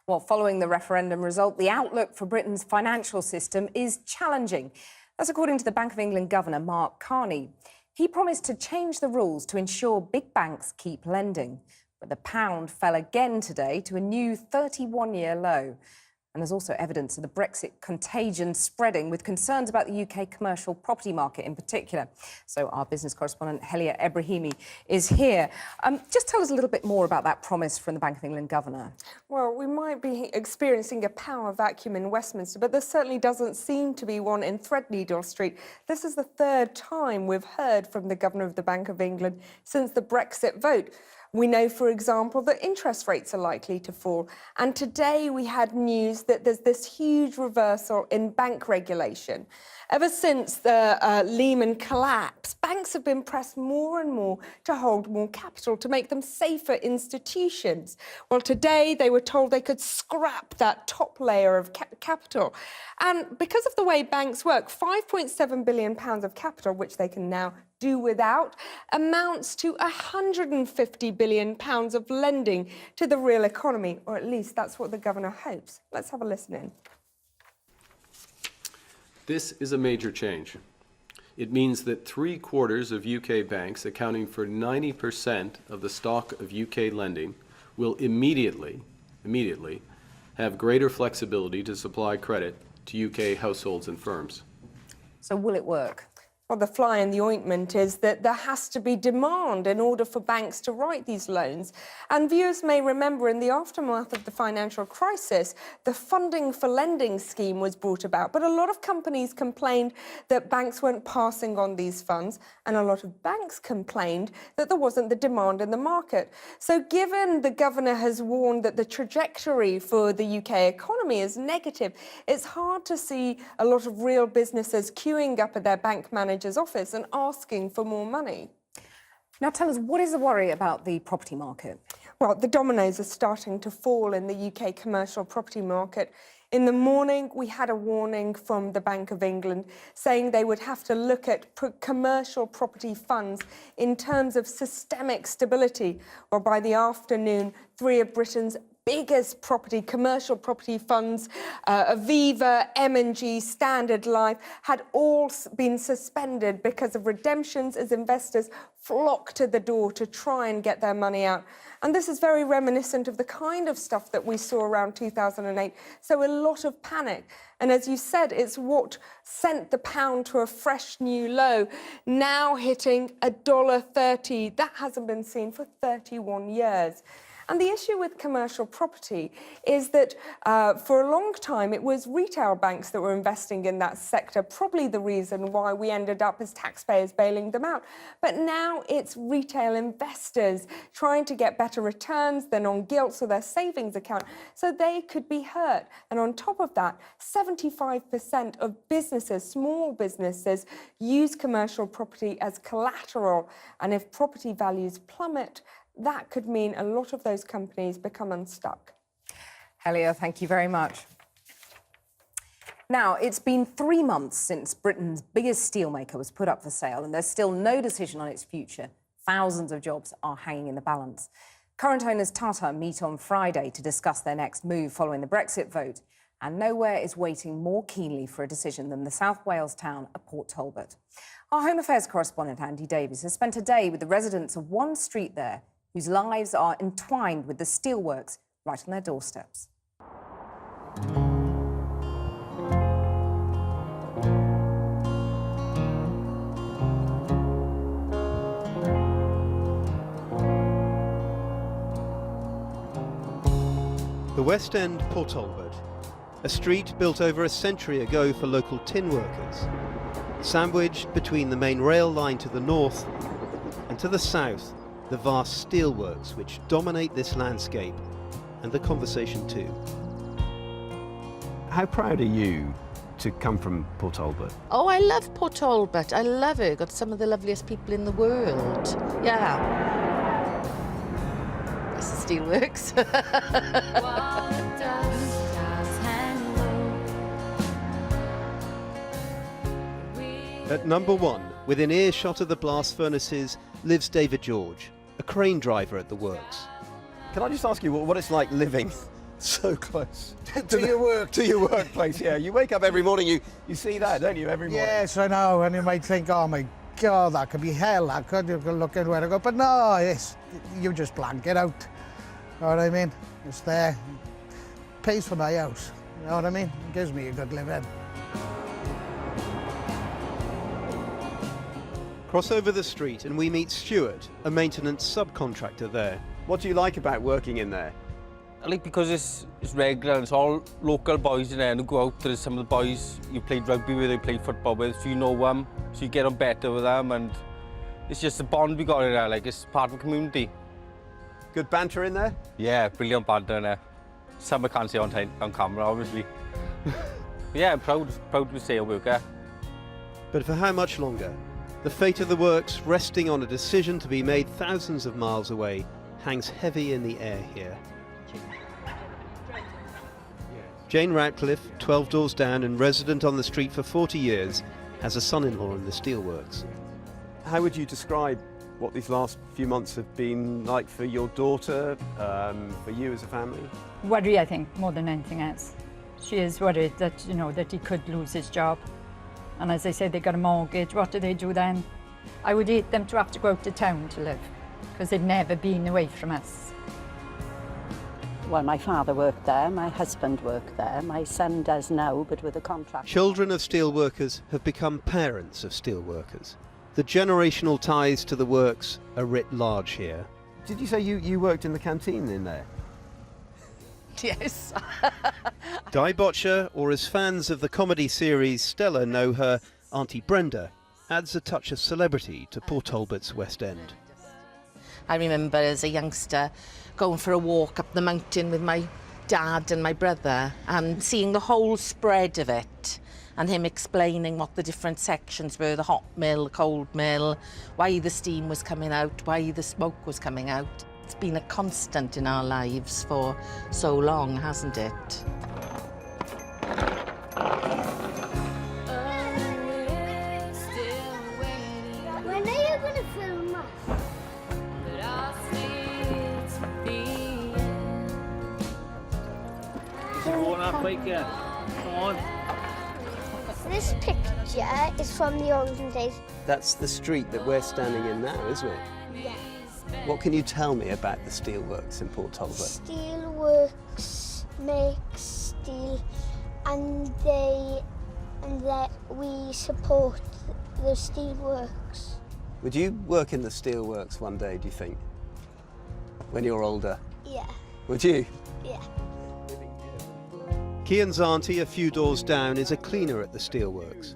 Speaker 2: Well, following the referendum result, the outlook for Britain's financial system is challenging. That's according to the Bank of England Governor, Mark Carney. He promised to change the rules to ensure big banks keep lending. But the pound fell again today to a new 31-year low. And there's also evidence of the Brexit contagion spreading, with concerns about the UK commercial property market in particular. So our business correspondent, Helia Ebrahimi, is here. Just tell us a little bit more about that promise from the Bank of England Governor.
Speaker 31: Well, we might be experiencing a power vacuum in Westminster, but there certainly doesn't seem to be one in Threadneedle Street. This is the third time we've heard from the Governor of the Bank of England since the Brexit vote. We know, for example, that interest rates are likely to fall. And today we had news that there's this huge reversal in bank regulation. Ever since the Lehman collapse, banks have been pressed more and more to hold more capital to make them safer institutions. Well, today they were told they could scrap that top layer of capital. And because of the way banks work, £5.7 billion of capital, which they can now do without, amounts to £150 billion of lending to the real economy, or at least that's what the governor hopes. Let's have a listen in.
Speaker 32: This is a major change. It means that 3/4 of UK banks, accounting for 90% of the stock of UK lending, will immediately have greater flexibility to supply credit to UK households and firms.
Speaker 2: So will it work?
Speaker 31: Well, the fly in the ointment is that there has to be demand in order for banks to write these loans. And viewers may remember in the aftermath of the financial crisis, the funding for lending scheme was brought about. But a lot of companies complained that banks weren't passing on these funds, and a lot of banks complained that there wasn't the demand in the market. So given the governor has warned that the trajectory for the UK economy is negative, it's hard to see a lot of real businesses queuing up at their bank manager's office and asking for more money.
Speaker 2: Now tell us, what is the worry about the property market?
Speaker 31: Well, the dominoes are starting to fall in the UK commercial property market. In the morning, we had a warning from the Bank of England saying they would have to look at commercial property funds in terms of systemic stability. Well, by the afternoon, 3 of Britain's biggest commercial property funds, Aviva, M&G, Standard Life, had all been suspended because of redemptions as investors flock to the door to try and get their money out. And this is very reminiscent of the kind of stuff that we saw around 2008. So a lot of panic. And as you said, it's what sent the pound to a fresh new low, now hitting $1.30. That hasn't been seen for 31 years. And the issue with commercial property is that for a long time it was retail banks that were investing in that sector, probably the reason why we ended up as taxpayers bailing them out. But now it's retail investors trying to get better returns than on gilts or their savings account, so they could be hurt. And on top of that, 75% of businesses, small businesses, use commercial property as collateral. And if property values plummet, that could mean a lot of those companies become unstuck.
Speaker 2: Helia, thank you very much. Now, it's been 3 months since Britain's biggest steelmaker was put up for sale, and there's still no decision on its future. Thousands of jobs are hanging in the balance. Current owners Tata meet on Friday to discuss their next move following the Brexit vote, and nowhere is waiting more keenly for a decision than the South Wales town of Port Talbot. Our Home Affairs correspondent Andy Davies has spent a day with the residents of one street there whose lives are entwined with the steelworks right on their doorsteps.
Speaker 3: The West End, Port Talbot, a street built over a century ago for local tin workers, sandwiched between the main rail line to the north and to the south, the vast steelworks which dominate this landscape and the conversation too.
Speaker 4: How proud are you to come from Port Talbot?
Speaker 5: Oh, I love Port Talbot. I love it. Got some of the loveliest people in the world. Yeah. It's the steelworks.
Speaker 3: At number 1, within earshot of the blast furnaces, lives David George, a crane driver at the works.
Speaker 4: Can I just ask you what it's like living so close
Speaker 6: to your work?
Speaker 4: To your workplace, yeah. You wake up every morning, you see that, don't you, every morning?
Speaker 6: Yes, I know, and you might think, oh my God, that could be hell, that could, you could look at where to go, but no, you just blank it out, you know what I mean? It's there, pays for my house, you know what I mean? It gives me a good living.
Speaker 3: Cross over the street and we meet Stuart, a maintenance subcontractor there.
Speaker 4: What do you like about working in there?
Speaker 7: I like because it's regular and it's all local boys in there and go out. There's some of the boys you played rugby with, you played football with, so you know them, so you get on better with them, and it's just a bond we got in there, like it's part of the community.
Speaker 4: Good banter in there?
Speaker 7: Yeah, brilliant banter in there. Some I can't see on camera, obviously. Yeah, I'm proud to be stay a worker.
Speaker 3: But for how much longer? The fate of the works, resting on a decision to be made thousands of miles away, hangs heavy in the air here. Jane Ratcliffe, 12 doors down and resident on the street for 40 years, has a son-in-law in the steelworks.
Speaker 4: How would you describe what these last few months have been like for your daughter, for you as a family?
Speaker 8: Worry, I think, more than anything else. She is worried that, that he could lose his job. And as I said, they got a mortgage. What do they do then? I would hate them to have to go out to town to live, because they've never been away from us.
Speaker 1: Well, my father worked there, my husband worked there, my son does now, but with a contract.
Speaker 3: Children of steelworkers have become parents of steelworkers. The generational ties to the works are writ large here.
Speaker 4: Did you say you worked in the canteen in there?
Speaker 5: Yes.
Speaker 3: Die Botcher, or as fans of the comedy series Stella know her, Auntie Brenda, adds a touch of celebrity to Port Talbot's West End.
Speaker 5: I remember as a youngster going for a walk up the mountain with my dad and my brother and seeing the whole spread of it and him explaining what the different sections were, the hot mill, the cold mill, why the steam was coming out, why the smoke was coming out. It's been a constant in our lives for so long, hasn't it?
Speaker 9: When are you going to film us?
Speaker 10: Come on.
Speaker 9: This picture is from the olden days.
Speaker 3: That's the street that we're standing in now, isn't it?
Speaker 9: Yeah.
Speaker 3: What can you tell me about the steelworks in Port Talbot?
Speaker 9: Steelworks makes steel, and we support the steelworks.
Speaker 3: Would you work in the steelworks one day, do you think? When you're older?
Speaker 9: Yeah.
Speaker 3: Would you?
Speaker 9: Yeah.
Speaker 3: Kian's auntie, a few doors down, is a cleaner at the steelworks.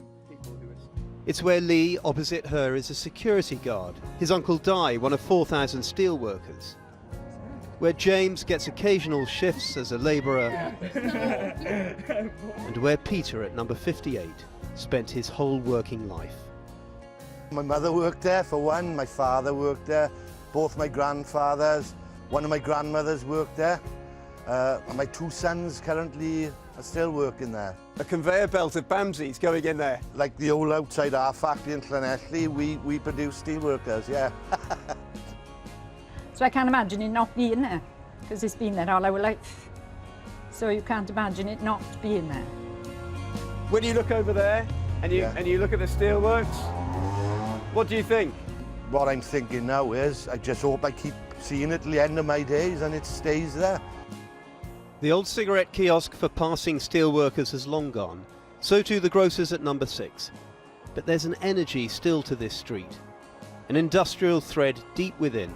Speaker 3: It's where Lee, opposite her, is a security guard. His uncle Di, one of 4,000 steelworkers. Where James gets occasional shifts as a labourer. And where Peter, at number 58, spent his whole working life.
Speaker 11: My mother worked there for one, my father worked there, both my grandfathers, one of my grandmothers worked there, and my two sons currently are still working there.
Speaker 4: A conveyor belt of Bamsies going in there.
Speaker 11: Like the old outside our factory in Llanelli, we produce steel workers, yeah.
Speaker 8: So I can't imagine it not being there, because it's been there all our life. So you can't imagine it not being there.
Speaker 4: When you look over there and you look at the steelworks, what do you think?
Speaker 11: What I'm thinking now is, I just hope I keep seeing it till the end of my days and it stays there.
Speaker 3: The old cigarette kiosk for passing steelworkers has long gone. So too the grocers at number 6. But there's an energy still to this street. An industrial thread deep within.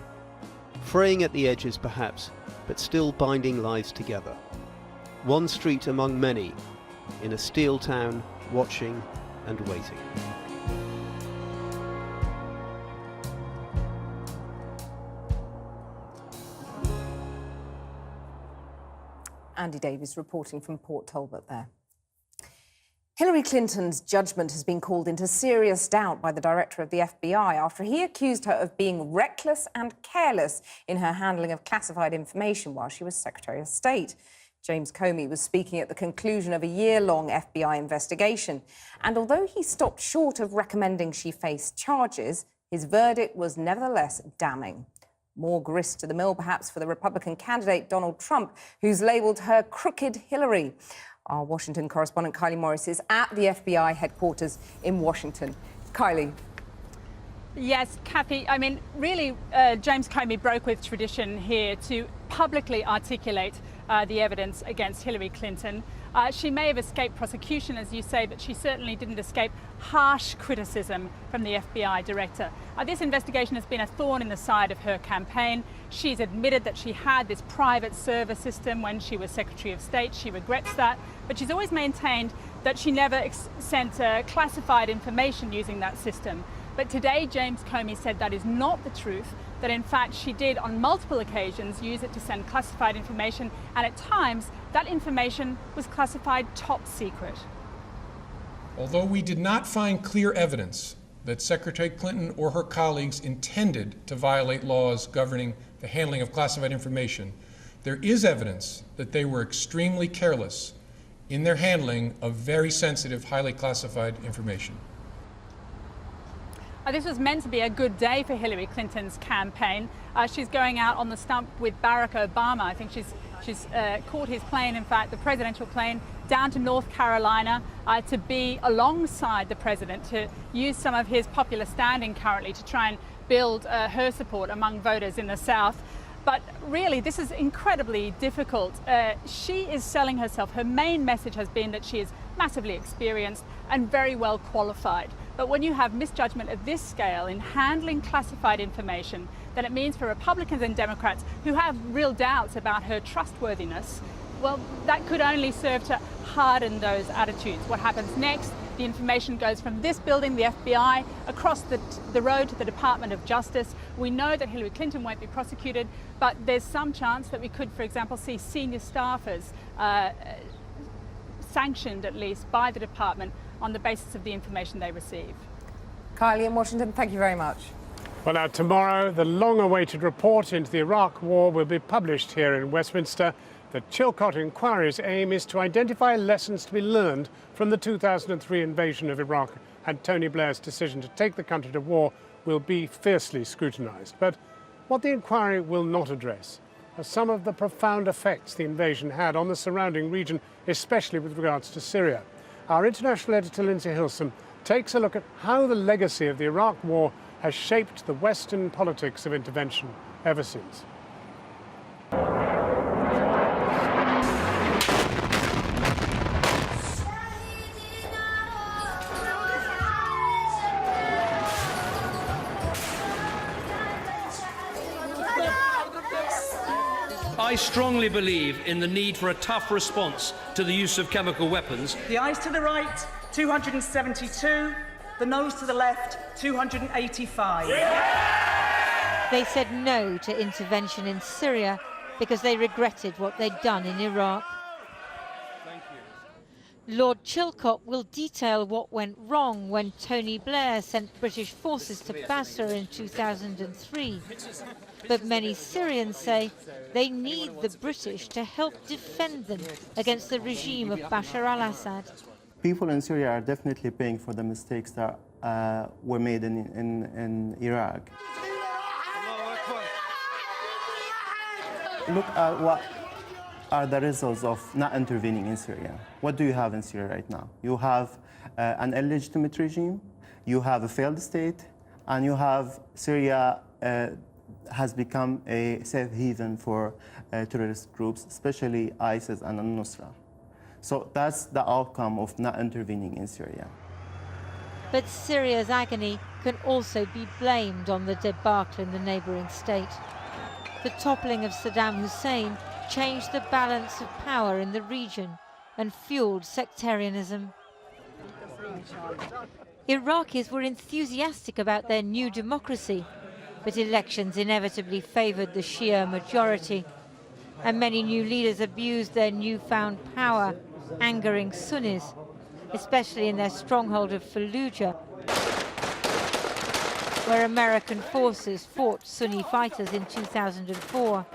Speaker 3: Fraying at the edges perhaps, but still binding lives together. One street among many, in a steel town, watching and waiting.
Speaker 2: Andy Davies reporting from Port Talbot there. Hillary Clinton's judgment has been called into serious doubt by the director of the FBI after he accused her of being reckless and careless in her handling of classified information while she was Secretary of State. James Comey was speaking at the conclusion of a year-long FBI investigation. And although he stopped short of recommending she face charges, his verdict was nevertheless damning. More grist to the mill, perhaps, for the Republican candidate Donald Trump, who's labelled her crooked Hillary. Our Washington correspondent Kylie Morris is at the FBI headquarters in Washington. Kylie.
Speaker 12: Yes, Kathy, I mean, really, James Comey broke with tradition here to publicly articulate the evidence against Hillary Clinton. She may have escaped prosecution, as you say, but she certainly didn't escape harsh criticism from the FBI director. This investigation has been a thorn in the side of her campaign. She's admitted that she had this private server system when she was Secretary of State. She regrets that, but she's always maintained that she never sent classified information using that system. But today, James Comey said that is not the truth, that in fact she did on multiple occasions use it to send classified information, and at times that information was classified top secret.
Speaker 13: Although we did not find clear evidence that Secretary Clinton or her colleagues intended to violate laws governing the handling of classified information, there is evidence that they were extremely careless in their handling of very sensitive, highly classified information.
Speaker 12: This was meant to be a good day for Hillary Clinton's campaign. She's going out on the stump with Barack Obama. I think she's caught his plane, in fact, the presidential plane, down to North Carolina to be alongside the president, to use some of his popular standing currently to try and build her support among voters in the South. But really, this is incredibly difficult. She is selling herself. Her main message has been that she is massively experienced and very well qualified. But when you have misjudgment at this scale in handling classified information, then it means for Republicans and Democrats who have real doubts about her trustworthiness, well, that could only serve to harden those attitudes. What happens next? The information goes from this building, the FBI, across the road to the Department of Justice. We know that Hillary Clinton won't be prosecuted, but there's some chance that we could, for example, see senior staffers sanctioned, at least, by the department on the basis of the information they receive.
Speaker 2: Kylie in Washington, thank you very much.
Speaker 10: Well, now tomorrow, the long-awaited report into the Iraq War will be published here in Westminster. The Chilcot Inquiry's aim is to identify lessons to be learned from the 2003 invasion of Iraq, and Tony Blair's decision to take the country to war will be fiercely scrutinised. But what the inquiry will not address are some of the profound effects the invasion had on the surrounding region, especially with regards to Syria. Our international editor, Lindsay Hilsum, takes a look at how the legacy of the Iraq War has shaped the Western politics of intervention ever since.
Speaker 14: I strongly believe in the need for a tough response to the use of chemical weapons.
Speaker 15: The ayes to the right, 272. The noes to the left, 285.
Speaker 16: They said no to intervention in Syria because they regretted what they'd done in Iraq. Lord Chilcot will detail what went wrong when Tony Blair sent British forces to Basra in 2003. But many Syrians say they need the British to help defend them against the regime of Bashar al-Assad.
Speaker 18: People in Syria are definitely paying for the mistakes that were made in Iraq. Look at what are the results of not intervening in Syria. What do you have in Syria right now? You have an illegitimate regime, you have a failed state, and you have Syria has become a safe haven for terrorist groups, especially ISIS and al-Nusra. So that's the outcome of not intervening in Syria.
Speaker 16: But Syria's agony can also be blamed on the debacle in the neighbouring state. The toppling of Saddam Hussein changed the balance of power in the region and fueled sectarianism. Iraqis were enthusiastic about their new democracy, but elections inevitably favoured the Shia majority, and many new leaders abused their newfound power, angering Sunnis, especially in their stronghold of Fallujah, where American forces fought Sunni fighters in 2004.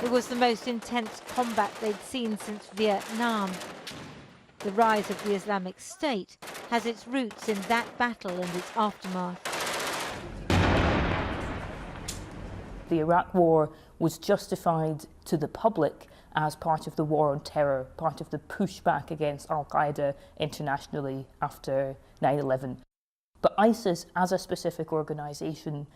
Speaker 16: It was the most intense combat they'd seen since Vietnam. The rise of the Islamic State has its roots in that battle and its aftermath.
Speaker 19: The Iraq War was justified to the public as part of the war on terror, part of the pushback against al-Qaeda internationally after 9/11. But ISIS, as a specific organisation,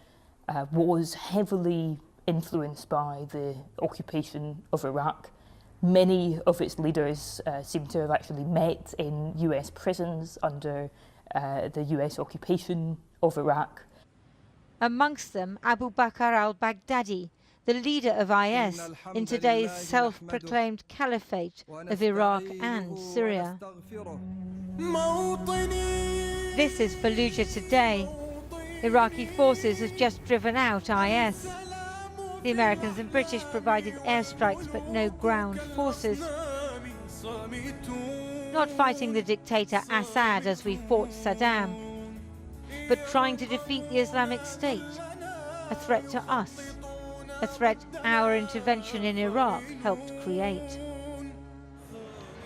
Speaker 19: was heavily influenced by the occupation of Iraq. Many of its leaders seem to have actually met in US prisons under the US occupation of Iraq.
Speaker 16: Amongst them, Abu Bakr al-Baghdadi, the leader of IS in today's self-proclaimed caliphate of Iraq and Syria. This is Fallujah today. Iraqi forces have just driven out IS. The Americans and British provided airstrikes but no ground forces. Not fighting the dictator Assad as we fought Saddam, but trying to defeat the Islamic State, a threat to us, a threat our intervention in Iraq helped create.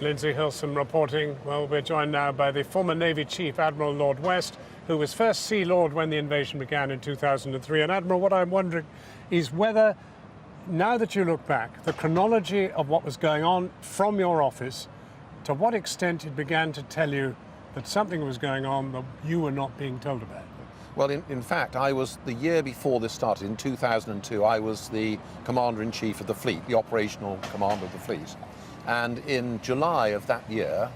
Speaker 10: Lindsay Hilsum reporting. Well, we're joined now by the former Navy Chief Admiral Lord West, who was first Sea Lord when the invasion began in 2003. And Admiral, what I'm wondering is whether, now that you look back, the chronology of what was going on from your office, to what extent it began to tell you that something was going on that you were not being told about.
Speaker 17: Well, in fact, I was, the year before this started, in 2002, I was the Commander-in-Chief of the fleet, the operational commander of the fleet. And in July of that year,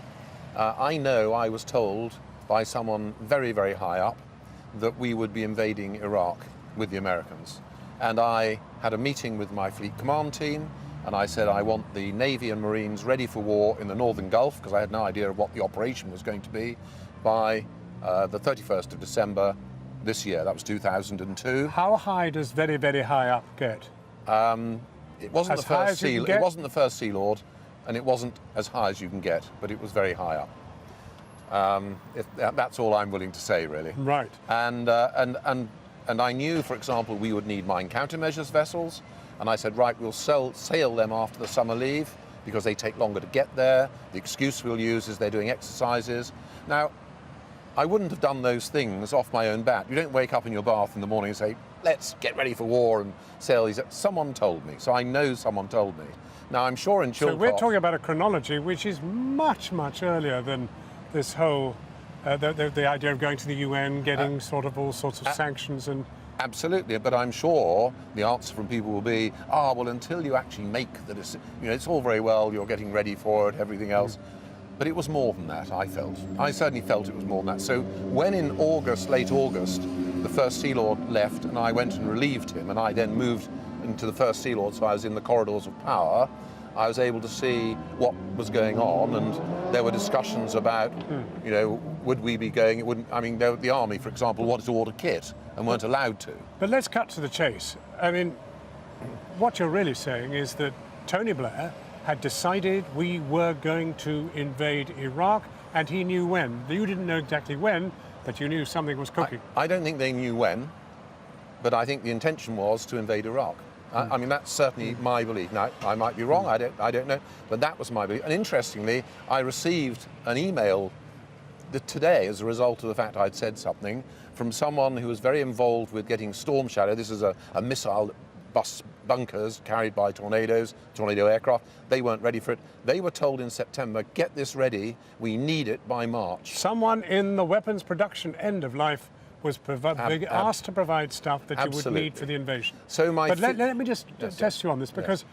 Speaker 17: I was told by someone very, very high up that we would be invading Iraq with the Americans. And I had a meeting with my fleet command team, and I said I want the Navy and Marines ready for war in the Northern Gulf, because I had no idea of what the operation was going to be, by the 31st of December this year. That was 2002.
Speaker 10: How high does very, very high up get?
Speaker 17: It wasn't the first sea. It wasn't the first Sea Lord, and it wasn't as high as you can get, but it was very high up. That's all I'm willing to say, really.
Speaker 10: Right.
Speaker 17: And I knew, for example, we would need mine countermeasures vessels, and I said, right, we'll sail them after the summer leave because they take longer to get there. The excuse we'll use is they're doing exercises. Now, I wouldn't have done those things off my own bat. You don't wake up in your bath in the morning and say, let's get ready for war and sail these. Someone told me, so I know someone told me. Now, I'm sure in Chilcot...
Speaker 10: So we're talking about a chronology which is much, much earlier than this whole, the idea of going to the UN, getting sort of all sorts of sanctions and...
Speaker 17: Absolutely, but I'm sure the answer from people will be, well, until you actually make the decision, it's all very well, you're getting ready for it, everything else. But it was more than that, I felt. I certainly felt it was more than that. So when in August, late August, the First Sea Lord left and I went and relieved him, and I then moved into the First Sea Lord, so I was in the corridors of power, I was able to see what was going on, and there were discussions about, would we be going, it wouldn't, I mean, the Army, for example, wanted to order kit and weren't allowed to.
Speaker 10: But let's cut to the chase. I mean, what you're really saying is that Tony Blair had decided we were going to invade Iraq, and he knew when. You didn't know exactly when, but you knew something was cooking.
Speaker 17: I don't think they knew when, but I think the intention was to invade Iraq. I mean, that's certainly my belief. Now, I might be wrong, I don't know, but that was my belief. And interestingly, I received an email today as a result of the fact I'd said something from someone who was very involved with getting Storm Shadow. This is a missile bus bunkers carried by tornadoes, tornado aircraft. They weren't ready for it. They were told in September, get this ready, we need it by March.
Speaker 10: Someone in the weapons production end of life was asked to provide stuff that you would need for the invasion.
Speaker 17: So
Speaker 10: but let me just test you on this, because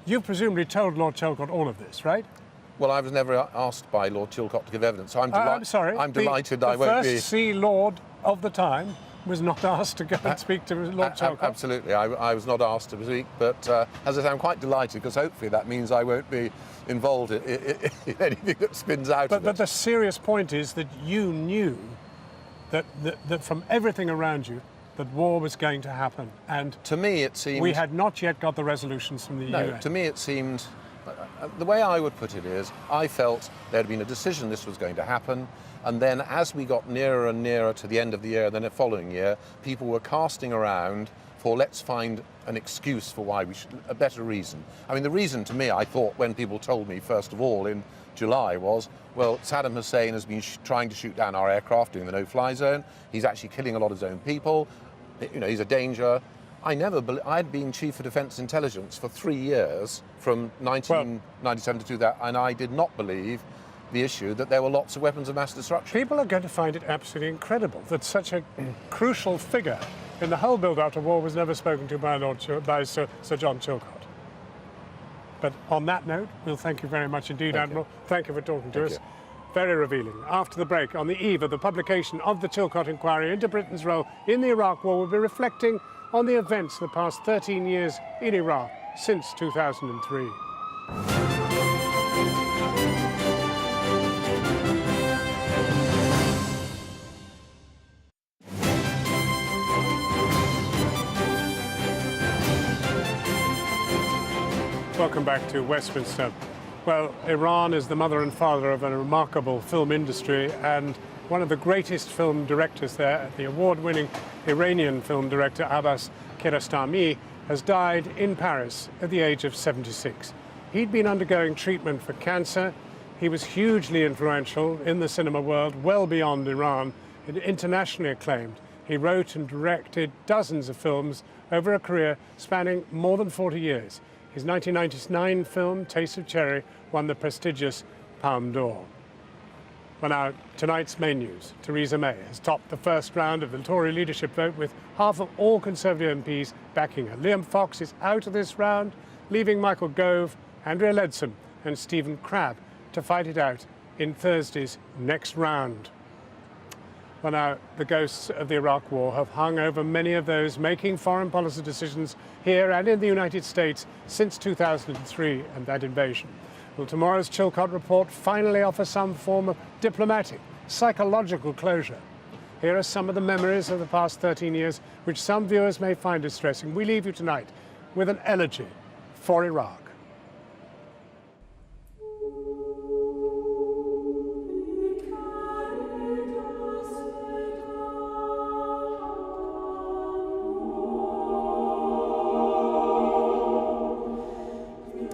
Speaker 10: you presumably told Lord Chilcot all of this, right?
Speaker 17: Well, I was never asked by Lord Chilcot to give evidence, so I'm
Speaker 10: sorry.
Speaker 17: I'm delighted I won't be...
Speaker 10: The First Sea Lord of the time was not asked to go and speak to Lord Chilcot.
Speaker 17: Absolutely, I was not asked to speak, but as I say, I'm quite delighted, because hopefully that means I won't be involved in anything that spins out of it.
Speaker 10: But the serious point is that you knew that from everything around you, that war was going to happen. And
Speaker 17: to me it seemed...
Speaker 10: We had not yet got the resolutions from the UN.
Speaker 17: No, to me it seemed... the way I would put it is, I felt there had been a decision this was going to happen, and then as we got nearer and nearer to the end of the year, then the following year, people were casting around for let's find an excuse for why we should, a better reason. I mean, the reason to me, I thought, when people told me, first of all, in July was, well, Saddam Hussein has been trying to shoot down our aircraft doing the no-fly zone. He's actually killing a lot of his own people. He's a danger. I'd been Chief of Defence Intelligence for 3 years, from 1997 to 2000, and I did not believe the issue that there were lots of weapons of mass destruction.
Speaker 10: People are going to find it absolutely incredible that such a crucial figure in the whole build-up to war was never spoken to by Sir John Chilcot. But on that note, we'll thank you very much indeed, Admiral. Thank you for talking to us. Very revealing. After the break, on the eve of the publication of the Chilcot Inquiry into Britain's role in the Iraq War, we'll be reflecting on the events of the past 13 years in Iraq since 2003. Welcome back to Westminster. Well, Iran is the mother and father of a remarkable film industry, and one of the greatest film directors there, the award-winning Iranian film director Abbas Kiarostami, has died in Paris at the age of 76. He'd been undergoing treatment for cancer. He was hugely influential in the cinema world, well beyond Iran, and internationally acclaimed. He wrote and directed dozens of films over a career spanning more than 40 years. His 1999 film, Taste of Cherry, won the prestigious Palme d'Or. Well, now, tonight's main news. Theresa May has topped the first round of the Tory leadership vote with half of all Conservative MPs backing her. Liam Fox is out of this round, leaving Michael Gove, Andrea Leadsom and Stephen Crabb to fight it out in Thursday's next round. Well, now, the ghosts of the Iraq War have hung over many of those making foreign policy decisions here and in the United States since 2003 and that invasion. Will tomorrow's Chilcot report finally offer some form of diplomatic, psychological closure? Here are some of the memories of the past 13 years, which some viewers may find distressing. We leave you tonight with an elegy for Iraq.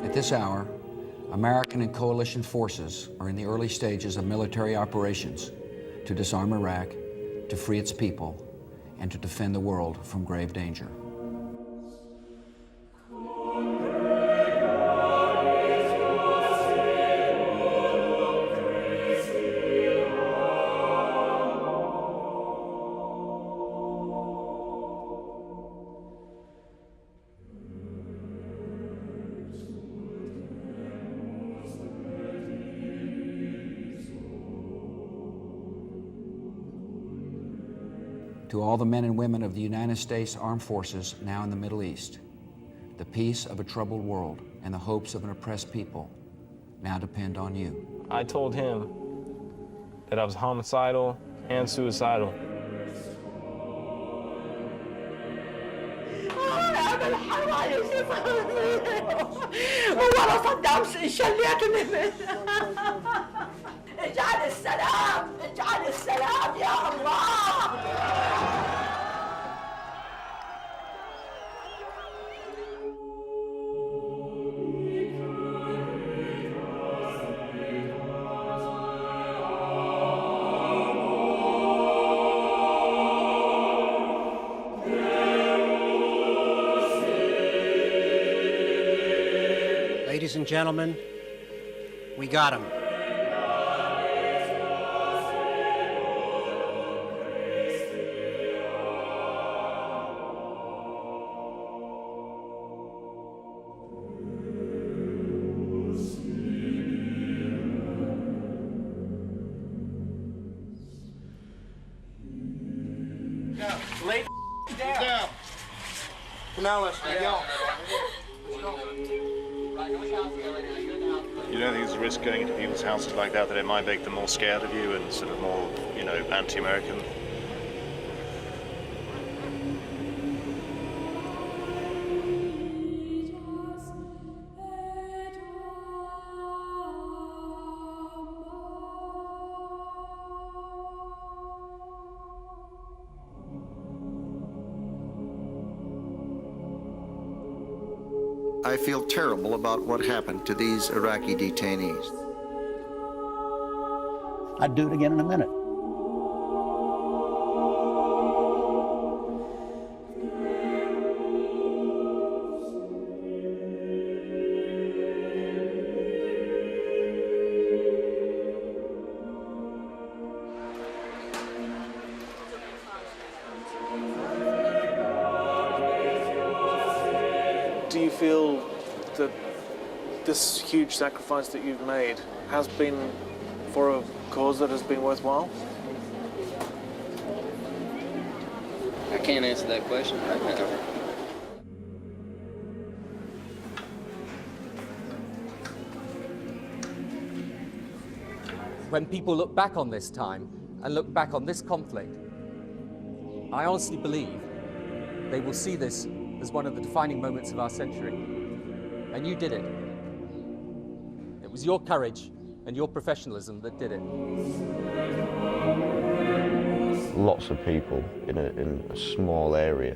Speaker 20: At this hour, American and coalition forces are in the early stages of military operations to disarm Iraq, to free its people, and to defend the world from grave danger. To all the men and women of the United States Armed Forces now in the Middle East, the peace of a troubled world and the hopes of an oppressed people now depend on you.
Speaker 21: I told him that I was homicidal and suicidal.
Speaker 22: اجعل السلام اجعل السلام يا الله.
Speaker 23: Ladies and gentlemen, we got him.
Speaker 22: Lay down. Now let's go.
Speaker 24: You don't think there's a risk going into people's houses like that it might make them more scared of you and sort of more, you know, anti-American?
Speaker 25: I feel terrible about what happened to these Iraqi detainees.
Speaker 26: I'd do it again in a minute.
Speaker 21: Do you feel that this huge sacrifice that you've made has been for a cause that has been worthwhile?
Speaker 27: I can't answer that question right now.
Speaker 28: When people look back on this time and look back on this conflict, I honestly believe they will see this as one of the defining moments of our century. And you did it. It was your courage and your professionalism that did it.
Speaker 31: Lots of people in a small area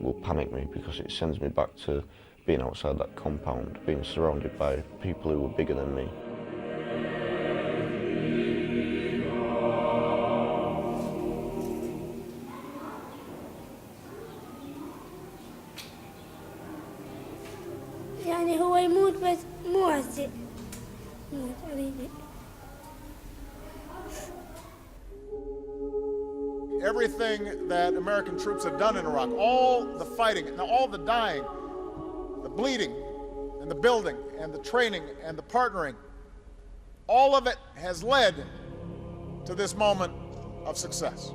Speaker 31: will panic me because it sends me back to being outside that compound, being surrounded by people who were bigger than me.
Speaker 9: يعني هو يموت بس مو هسه يموت قريبا
Speaker 1: everything that American troops have done in Iraq, all the fighting, and all the dying, the bleeding, and the building, and the training, and the partnering, all of it has led to this moment of success.